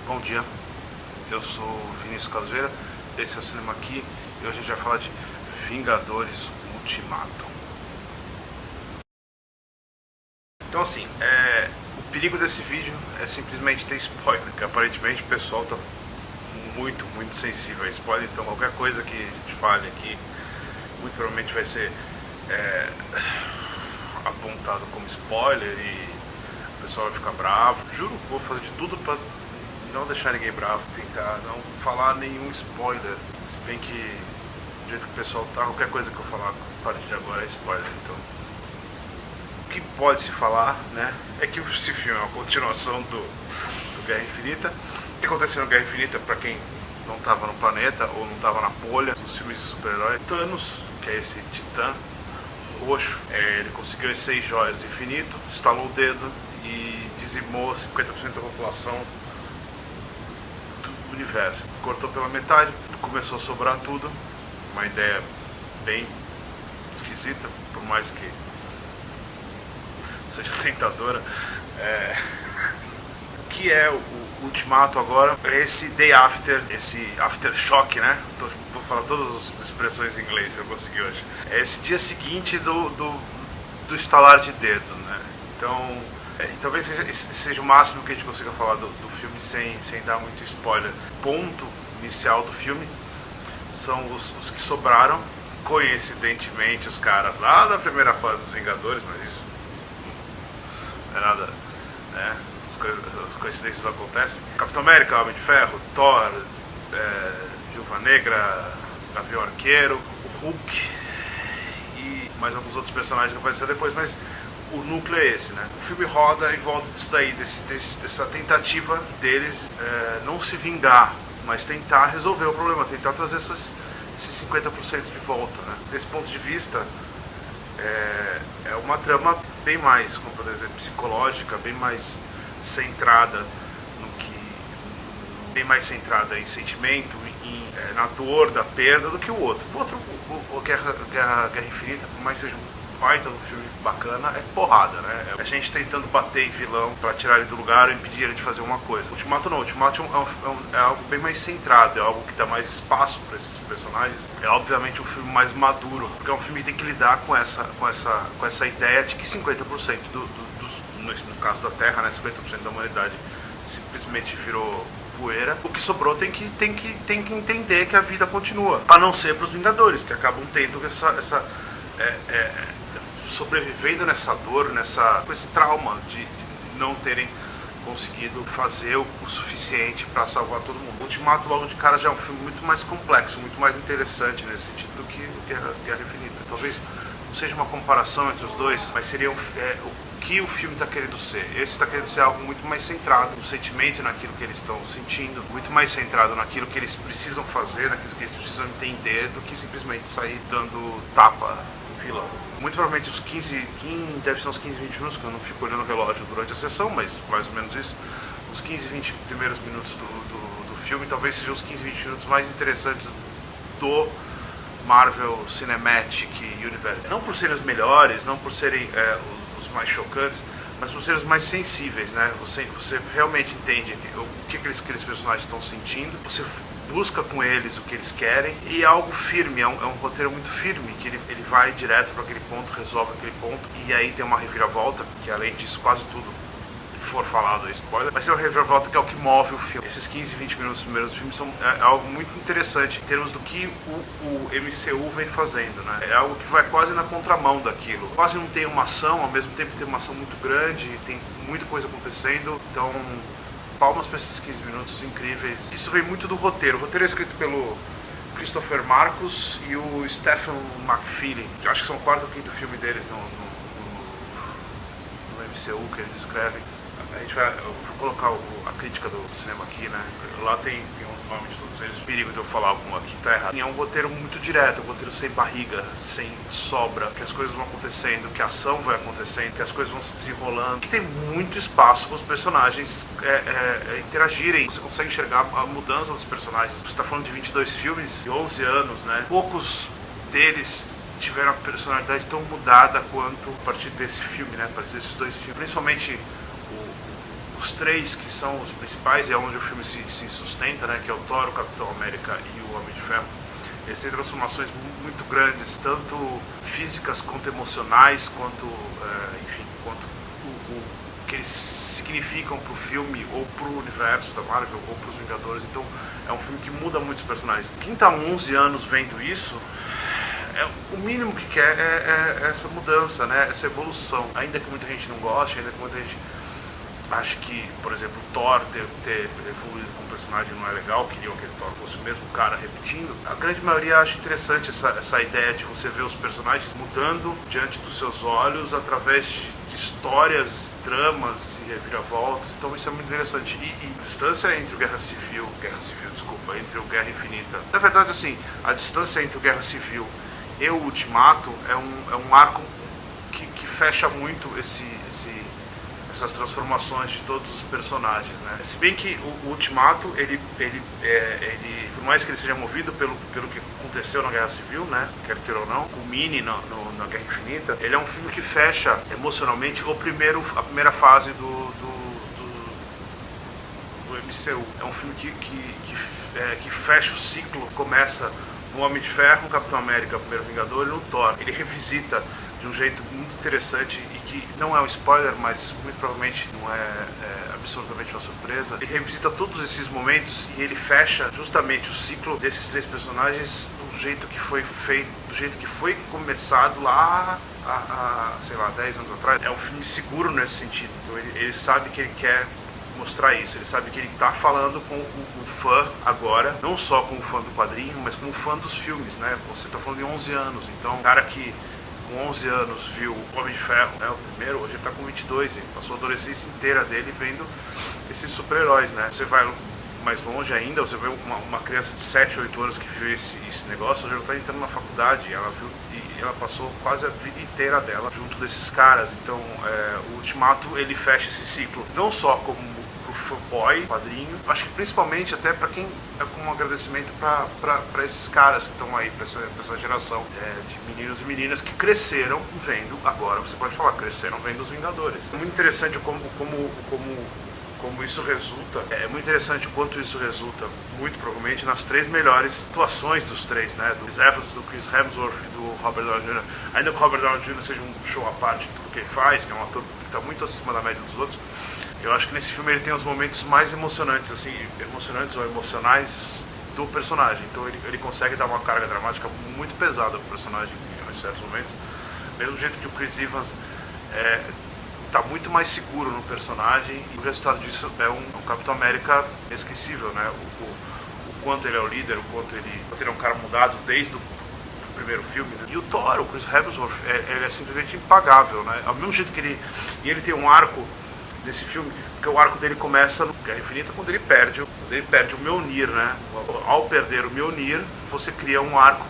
Bom dia, eu sou Vinícius Caveira, esse é o Cinema Aqui e hoje a gente vai falar de Vingadores Ultimato. Então assim, o perigo desse vídeo é simplesmente ter spoiler, que aparentemente o pessoal tá muito sensível a spoiler, então qualquer coisa que a gente fale aqui muito provavelmente vai ser apontado como spoiler e o pessoal vai ficar bravo. Juro que vou fazer de tudo pra não deixar ninguém bravo, tentar não falar nenhum spoiler, se bem que do jeito que o pessoal tá, qualquer coisa que eu falar a partir de agora é spoiler. Então o que pode se falar, né, é que esse filme é uma continuação do Guerra Infinita. O que aconteceu no Guerra Infinita, pra quem não estava no planeta ou não estava na bolha dos filmes de super-herói, Thanos, que é esse titã roxo, ele conseguiu as 6 joias do infinito, estalou o dedo e dizimou 50% da população do universo. Cortou pela metade, começou a sobrar tudo, uma ideia bem esquisita, por mais que seja tentadora. O que é o Ultimato agora? É esse day after, esse aftershock, né? Vou falar todas as expressões em inglês que eu consegui hoje. É esse dia seguinte do estalar de dedo, né? Então, talvez seja o máximo que a gente consiga falar do filme sem dar muito spoiler. Ponto inicial do filme são os que sobraram. Coincidentemente, os caras lá da primeira fase dos Vingadores, mas isso não é nada, né? As coincidências acontecem. Capitão América, Homem de Ferro, Thor, Viúva Negra, Gavião Arqueiro, o Hulk e mais alguns outros personagens que apareceram depois, mas o núcleo é esse, né? O filme roda em volta disso daí, dessa tentativa deles não se vingar, mas tentar resolver o problema, tentar trazer esses 50% de volta, né? Desse ponto de vista, é uma trama bem mais, como poderia dizer, psicológica, bem mais centrada bem mais centrada em sentimento, na dor da perda do que o outro. O Guerra Infinita, por mais que seja um baita um filme bacana, é porrada, né? É a gente tentando bater em vilão pra tirar ele do lugar ou impedir ele de fazer uma coisa. Ultimato não, Ultimato é algo bem mais centrado, é algo que dá mais espaço para esses personagens. É obviamente um filme mais maduro, porque é um filme que tem que lidar com essa ideia de que 50% no caso da Terra, né, 50% da humanidade simplesmente virou poeira. O que sobrou tem que entender que a vida continua, a não ser para os Vingadores, que acabam tendo sobrevivendo nessa dor, com esse trauma de não terem conseguido fazer o suficiente para salvar todo mundo. O Ultimato, logo de cara, já é um filme muito mais complexo, muito mais interessante nesse sentido do que o Guerra Infinita. Talvez não seja uma comparação entre os dois, mas seria o que o filme está querendo ser. Esse está querendo ser algo muito mais centrado no sentimento, naquilo que eles estão sentindo, muito mais centrado naquilo que eles precisam fazer, naquilo que eles precisam entender, do que simplesmente sair dando tapa em vilão. Muito provavelmente deve ser uns 15, 20 minutos, que eu não fico olhando o relógio durante a sessão, mas mais ou menos isso. Os 15, 20 primeiros minutos do filme talvez sejam os 15, 20 minutos mais interessantes do Marvel Cinematic Universe. Não por serem os melhores, não por serem os mais chocantes, mas por serem os mais sensíveis, né? Você realmente entende o que aqueles personagens estão sentindo, você busca com eles o que eles querem, e é algo firme, é um roteiro muito firme, que ele vai direto para aquele ponto, resolve aquele ponto, e aí tem uma reviravolta, que além disso quase tudo que for falado é spoiler, mas é uma reviravolta que é o que move o filme. Esses 15, 20 minutos primeiros do filme são algo muito interessante em termos do que o MCU vem fazendo, né? É algo que vai quase na contramão daquilo. Quase não tem uma ação, ao mesmo tempo tem uma ação muito grande, tem muita coisa acontecendo, então palmas para esses 15 minutos incríveis. Isso vem muito do roteiro. O roteiro é escrito pelo Christopher Marcus e o Stephen McFeely. Eu acho que são o 4º ou 5º filme deles no MCU que eles escrevem. Eu vou colocar a crítica do cinema aqui, né? Lá tem o nome de todos eles. Perigo de eu falar algum aqui tá errado. É um roteiro muito direto, um roteiro sem barriga, sem sobra, que as coisas vão acontecendo, que a ação vai acontecendo, que as coisas vão se desenrolando, que tem muito espaço para os personagens interagirem. Você consegue enxergar a mudança dos personagens. Você está falando de 22 filmes, de 11 anos, né? Poucos deles tiveram a personalidade tão mudada quanto a partir desse filme, né? A partir desses 2 filmes. Principalmente o os três que são os principais, e é onde o filme se sustenta, né, que é o Thor, o Capitão América e o Homem de Ferro, eles têm transformações muito grandes, tanto físicas quanto emocionais, quanto, enfim, quanto o que eles significam pro filme, ou pro universo da Marvel, ou pros Vingadores. Então é um filme que muda muitos personagens. Quem tá há 11 anos vendo isso, o mínimo que quer é essa mudança, né? Essa evolução. Ainda que muita gente não goste, ainda que muita gente ache que, por exemplo, o Thor ter evoluído com o personagem não é legal, queriam que ele Thor fosse o mesmo cara repetindo, a grande maioria acha interessante essa ideia de você ver os personagens mudando diante dos seus olhos através de histórias, dramas e reviravoltas. Então isso é muito interessante. E a distância entre o entre o Guerra Infinita, na verdade, assim, a distância entre o Guerra Civil e o Ultimato é um arco que fecha muito essas transformações de todos os personagens, né? Se bem que o Ultimato, ele por mais que ele seja movido pelo que aconteceu na Guerra Civil, né, quer queira ou não, culmine na Guerra Infinita, ele é um filme que fecha emocionalmente a primeira fase do MCU. É um filme que fecha o ciclo, começa no Homem de Ferro, no Capitão América, o Primeiro Vingador, e no Thor. Ele revisita de um jeito muito interessante e que não é um spoiler, mas muito provavelmente não é absolutamente uma surpresa. Ele revisita todos esses momentos e ele fecha justamente o ciclo desses três personagens do jeito que foi feito, do jeito que foi começado lá sei lá, 10 anos atrás. É um filme seguro nesse sentido. Então ele sabe que ele quer mostrar isso, ele sabe que ele está falando com o fã agora, não só com o fã do quadrinho, mas com o fã dos filmes, né? Você está falando de 11 anos, então o cara que com 11 anos viu o Homem de Ferro, né, o primeiro, hoje ele está com 22, ele passou a adolescência inteira dele vendo esses super-heróis, né? Você vai mais longe ainda, você vê uma criança de 7, 8 anos que viu esse negócio, hoje ela está entrando na faculdade, ela passou quase a vida inteira dela junto desses caras. Então o Ultimato, ele fecha esse ciclo, não só como fanboy, quadrinho, acho que principalmente até para quem é como um agradecimento para esses caras que estão aí, para essa geração de meninos e meninas que cresceram vendo, agora você pode falar, cresceram vendo os Vingadores. É muito interessante como isso resulta, é muito interessante o quanto isso resulta, muito provavelmente, nas três melhores atuações dos três, né? Do Chris Evans, do Chris Hemsworth e do Robert Downey Jr. Ainda que o Robert Downey Jr. seja um show à parte de tudo que ele faz, que é um ator que está muito acima da média dos outros, eu acho que nesse filme ele tem os momentos mais emocionantes, assim, emocionantes ou emocionais do personagem. Então ele consegue dar uma carga dramática muito pesada pro personagem em certos momentos. Mesmo jeito que o Chris Evans tá muito mais seguro no personagem, e o resultado disso é um Capitão América esquecível, né? O quanto ele é o líder, o quanto ele é um cara mudado desde o primeiro filme, né? E o Thor, o Chris Hemsworth, ele é simplesmente impagável, né? Ao mesmo jeito que ele tem um arco nesse filme, porque o arco dele começa no Guerra Infinita quando ele perde o Mjolnir, né? Ao perder o Mjolnir, você cria um arco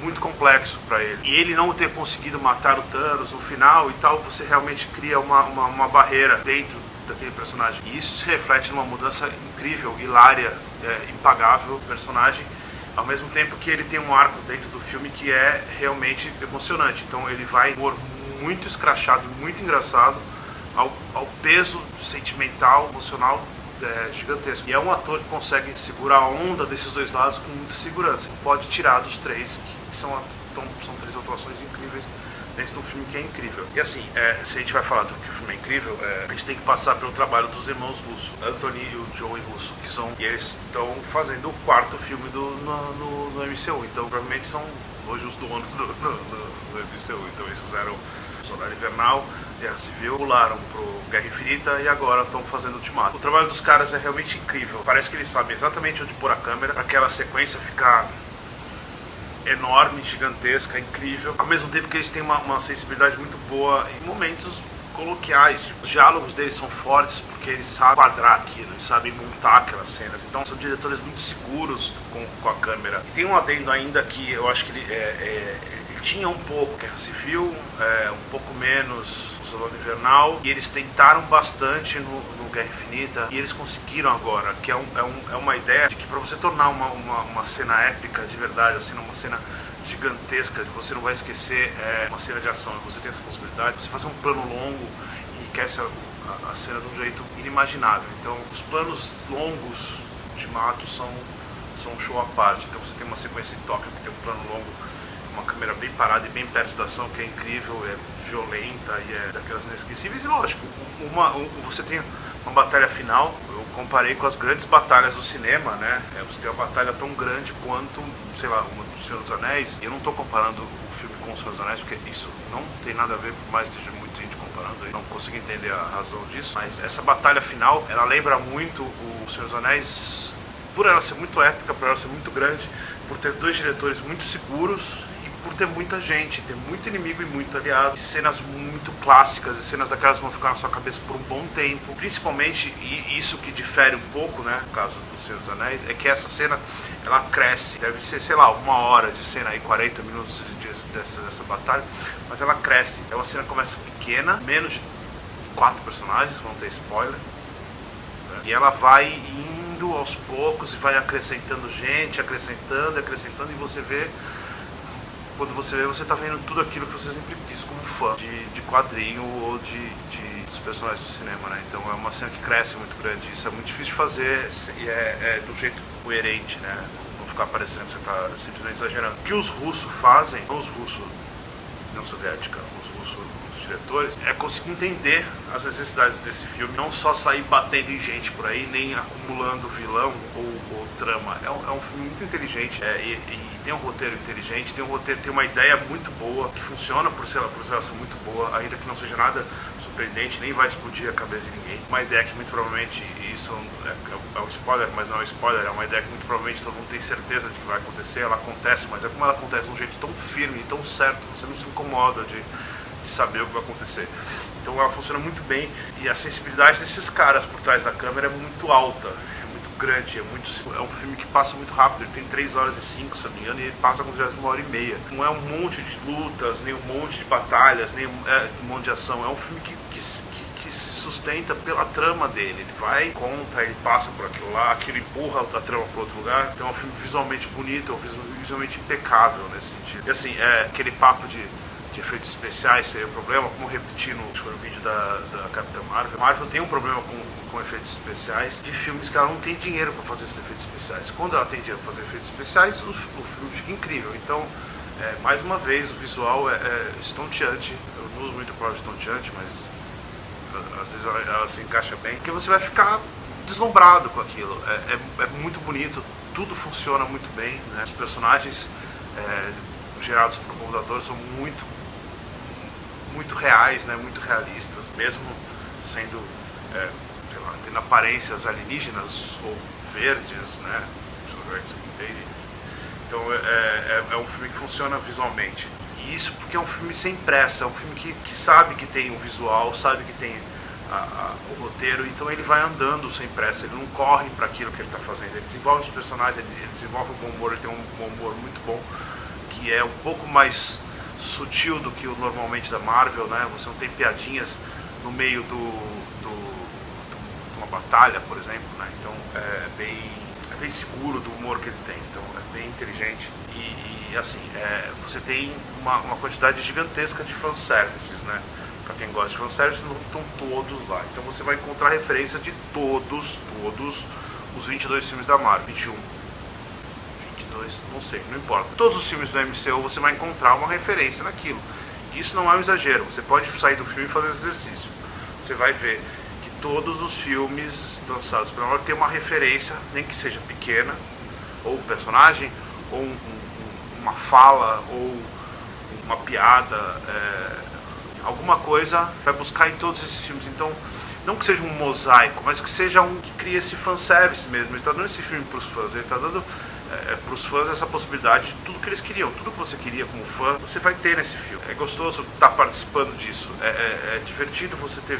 muito complexo para ele. E ele não ter conseguido matar o Thanos no final e tal, você realmente cria uma barreira dentro daquele personagem. E isso se reflete numa mudança incrível, hilária, impagável do personagem, ao mesmo tempo que ele tem um arco dentro do filme que é realmente emocionante. Então ele vai com humor muito escrachado, muito engraçado, ao peso sentimental, emocional gigantesco. E é um ator que consegue segurar a onda desses dois lados com muita segurança. Pode tirar dos três, que são três atuações incríveis dentro de um filme que é incrível. E assim, se a gente vai falar do que o filme é incrível, a gente tem que passar pelo trabalho dos irmãos Russo, Anthony e o Joey Russo, e eles estão fazendo o quarto filme no MCU. Então provavelmente são hoje os donos do MCU. Então eles fizeram Soldado Invernal, Guerra Civil, pularam pro Guerra Infinita e agora estão fazendo Ultimato. O trabalho dos caras é realmente incrível. Parece que eles sabem exatamente onde pôr a câmera para aquela sequência ficar enorme, gigantesca, incrível. Ao mesmo tempo que eles têm uma sensibilidade muito boa em momentos coloquiais. Tipo, os diálogos deles são fortes porque eles sabem quadrar aquilo, eles sabem montar aquelas cenas. Então são diretores muito seguros com a câmera. E tem um adendo ainda que eu acho que ele tinha um pouco Guerra Civil, um pouco menos Soldado Invernal, e eles tentaram bastante no Guerra Infinita, e eles conseguiram agora, que é uma ideia de que para você tornar uma cena épica de verdade, assim, uma cena gigantesca, que você não vai esquecer uma cena de ação, e você tem essa possibilidade, você fazer um plano longo e que a cena de um jeito inimaginável. Então os planos longos de Mato são um show à parte. Então você tem uma sequência em Tóquio que tem um plano longo, uma câmera bem parada e bem perto da ação, que é incrível, é violenta e é daquelas inesquecíveis. E lógico, você tem uma batalha final, eu comparei com as grandes batalhas do cinema, né? Você tem uma batalha tão grande quanto, sei lá, uma do Senhor dos Anéis. E eu não estou comparando o filme com o Senhor dos Anéis, porque isso não tem nada a ver, por mais que esteja muita gente comparando, eu não consigo entender a razão disso. Mas essa batalha final, ela lembra muito o Senhor dos Anéis, por ela ser muito épica, por ela ser muito grande, por ter dois diretores muito seguros, por ter muita gente, ter muito inimigo e muito aliado, e cenas muito clássicas, e cenas daquelas que vão ficar na sua cabeça por um bom tempo. Principalmente, e isso que difere um pouco, né, no caso do Senhor dos Anéis, é que essa cena, ela cresce, deve ser, sei lá, 1 hora de cena aí, 40 minutos dessa batalha, mas ela cresce. É uma cena que começa pequena, menos de 4 personagens, vão ter spoiler, né, e ela vai indo aos poucos e vai acrescentando gente, acrescentando, e você vê. Quando você vê, você tá vendo tudo aquilo que você sempre quis como fã de quadrinho ou dos personagens do cinema, né? Então é uma cena que cresce muito grande. Isso é muito difícil de fazer e é do jeito coerente, né? Não ficar parecendo que você tá simplesmente exagerando. O que os russos fazem, não os russos, União Soviética, os russos, os diretores, é conseguir entender as necessidades desse filme. Não só sair batendo em gente por aí, nem acumulando vilão ou trama. É um filme muito inteligente, e tem um roteiro inteligente, tem uma ideia muito boa, que funciona por ser muito boa, ainda que não seja nada surpreendente, nem vai explodir a cabeça de ninguém. Uma ideia que muito provavelmente, isso é um spoiler, mas não é um spoiler, é uma ideia que muito provavelmente todo mundo tem certeza de que vai acontecer, ela acontece, mas é como ela acontece de um jeito tão firme e tão certo, você não se incomoda de saber o que vai acontecer. Então ela funciona muito bem, e a sensibilidade desses caras por trás da câmera é muito alta, grande, é um filme que passa muito rápido, ele tem 3 horas e 5, se eu não me engano, e ele passa com 1h30. Não é um monte de lutas, nem um monte de batalhas, nem um monte de ação, é um filme que se sustenta pela trama dele, ele vai, conta, ele passa por aquilo lá, aquilo empurra a trama para outro lugar. Então é um filme visualmente bonito, é um filme visualmente impecável nesse sentido. E assim, aquele papo de efeitos especiais seria o problema, como repetindo no vídeo da Capitã Marvel. A Marvel tem um problema com efeitos especiais de filmes que ela não tem dinheiro para fazer esses efeitos especiais. Quando ela tem dinheiro para fazer efeitos especiais, o filme fica incrível. Então, mais uma vez, o visual é estonteante. Eu não uso muito a palavra estonteante, mas às vezes ela se encaixa bem, porque você vai ficar deslumbrado com aquilo. É muito bonito, tudo funciona muito bem, né? Os personagens gerados por computador são muito reais, né? Muito realistas, mesmo sendo sei lá, tendo aparências alienígenas ou verdes, né? Então é um filme que funciona visualmente. E isso porque é um filme sem pressa, é um filme que sabe que tem o visual, sabe que tem o roteiro, então ele vai andando sem pressa, ele não corre para aquilo que ele está fazendo, ele desenvolve os personagens, ele desenvolve um bom humor, ele tem um bom humor muito bom, que é um pouco mais sutil do que o normalmente da Marvel, né? Você não tem piadinhas no meio de uma batalha, por exemplo, né? Então é bem seguro do humor que ele tem, então é bem inteligente e assim, você tem uma quantidade gigantesca de fanservices, né? Pra quem gosta de fanservice, não estão todos lá, então você vai encontrar referência de todos os 22 filmes da Marvel, 21, não sei, não importa. Todos os filmes do MCU você vai encontrar uma referência naquilo. Isso não é um exagero, você pode sair do filme e fazer exercício. Você vai ver que todos os filmes lançados pela Marvel tem uma referência, nem que seja pequena, ou um personagem, ou uma fala, ou uma piada, alguma coisa vai buscar em todos esses filmes. Então, não que seja um mosaico, mas que seja que crie esse fanservice mesmo. Ele está dando esse filme para os fãs, ele está dando para os fãs essa possibilidade de tudo que eles queriam, tudo que você queria como fã, você vai ter nesse filme. É gostoso estar participando disso, é divertido você ter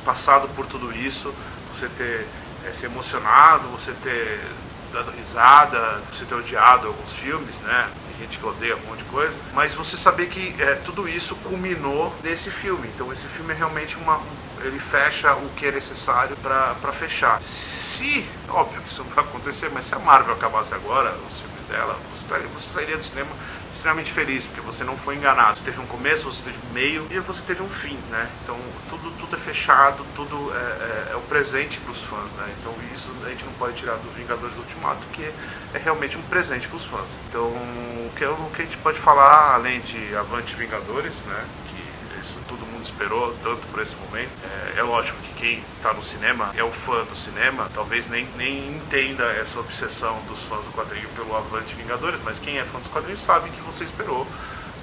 passado por tudo isso, você ter se emocionado, você ter dado risada, você ter odiado alguns filmes, né? Tem gente que odeia um monte de coisa, mas você saber que tudo isso culminou nesse filme. Então esse filme é realmente ele fecha o que é necessário para fechar. Se, óbvio que isso não vai acontecer, mas se a Marvel acabasse agora, os filmes dela, você sairia do cinema extremamente feliz, porque você não foi enganado. Você teve um começo, você teve um meio e você teve um fim, né? Então tudo é fechado, tudo é o presente para os fãs, né? Então isso a gente não pode tirar do Vingadores Ultimato, que é realmente um presente para os fãs. Então o que a gente pode falar, além de Avante Vingadores, né? Isso todo mundo esperou tanto por esse momento. É lógico que quem está no cinema é o fã do cinema, talvez nem entenda essa obsessão dos fãs do quadrinho pelo Avante Vingadores, mas quem é fã dos quadrinhos sabe que você esperou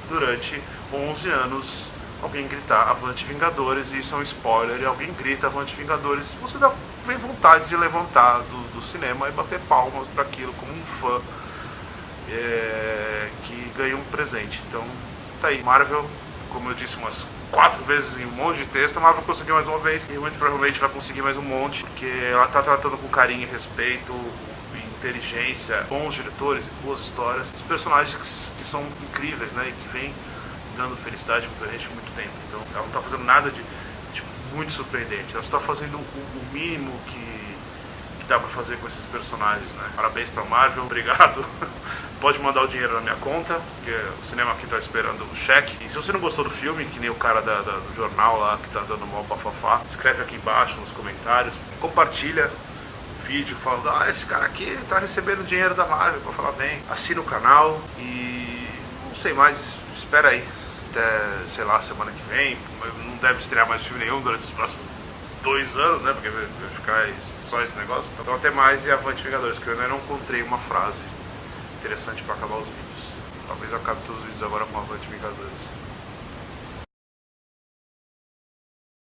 durante 11 anos alguém gritar Avante Vingadores, e isso é um spoiler, e alguém grita Avante Vingadores, você vem vontade de levantar do cinema e bater palmas para aquilo como um fã que ganhou um presente. Então tá aí, Marvel, como eu disse umas 4 vezes em um monte de texto, a Marvel conseguiu mais uma vez e muito provavelmente vai conseguir mais um monte, porque ela tá tratando com carinho e respeito, inteligência, bons diretores, boas histórias, os personagens que são incríveis, né, e que vêm dando felicidade pra gente há muito tempo. Então ela não tá fazendo nada de muito surpreendente, ela só tá fazendo o mínimo que dá pra fazer com esses personagens, né? Parabéns pra Marvel, obrigado. Pode mandar o dinheiro na minha conta, porque o cinema aqui tá esperando o cheque. E se você não gostou do filme, que nem o cara do jornal lá que tá dando mal pra Fafá, escreve aqui embaixo nos comentários, compartilha o vídeo falando, esse cara aqui tá recebendo dinheiro da Marvel, pra falar bem. Assina o canal e não sei mais, espera aí até, sei lá, semana que vem. Não deve estrear mais filme nenhum durante os próximos 2 anos, né? Porque vai ficar só esse negócio. Então até mais e Avante Vingadores, que eu ainda não encontrei uma frase interessante para acabar os vídeos. Talvez eu acabe todos os vídeos agora com Avante Vingadores.